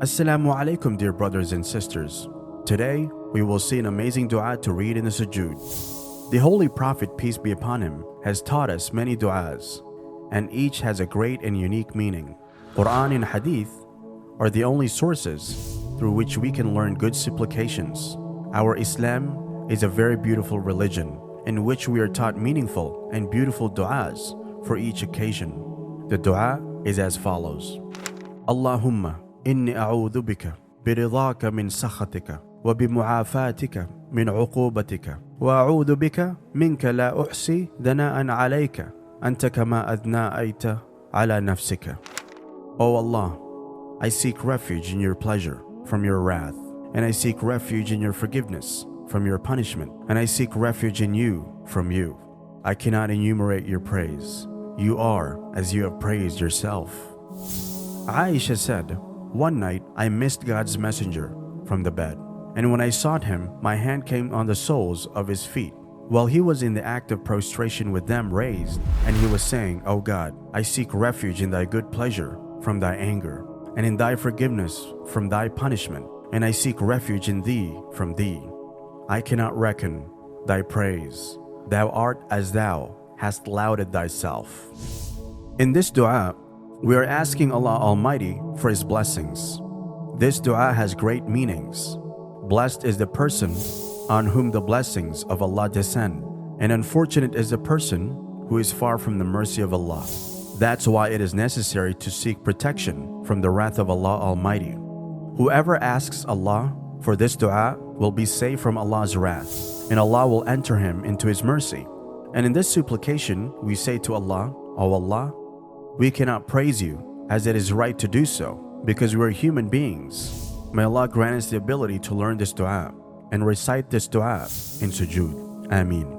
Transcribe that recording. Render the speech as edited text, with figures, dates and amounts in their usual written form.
Assalamu alaikum, dear brothers and sisters. Today, we will see an amazing dua to read in the Sujood. The Holy Prophet, peace be upon him, has taught us many du'as, and each has a great and unique meaning. Quran and Hadith are the only sources through which we can learn good supplications. Our Islam is a very beautiful religion in which we are taught meaningful and beautiful du'as for each occasion. The dua is as follows. Allahumma, inni bika biridaka min sakhatika wa bimu'afatika min uqubatika wa bika minka la uhsi thana'an alaika Anta kama athnaita nafsika. O Allah, I seek refuge in your pleasure from your wrath, and I seek refuge in your forgiveness from your punishment, and I seek refuge in you from you. I cannot enumerate your praise. You are as you have praised yourself. Aisha said, one night I missed God's messenger from the bed, and when I sought him, my hand came on the soles of his feet, while he was in the act of prostration with them raised, and he was saying, O God, I seek refuge in thy good pleasure from thy anger, and in thy forgiveness from thy punishment, and I seek refuge in thee from thee. I cannot reckon thy praise. Thou art as thou hast lauded thyself. In this dua, we are asking Allah Almighty for His blessings. This dua has great meanings. Blessed is the person on whom the blessings of Allah descend, and unfortunate is the person who is far from the mercy of Allah. That's why it is necessary to seek protection from the wrath of Allah Almighty. Whoever asks Allah for this dua will be safe from Allah's wrath, and Allah will enter him into His mercy. And in this supplication, we say to Allah, O Allah, we cannot praise you as it is right to do so, because we are human beings. May Allah grant us the ability to learn this dua and recite this dua in sujood. Ameen.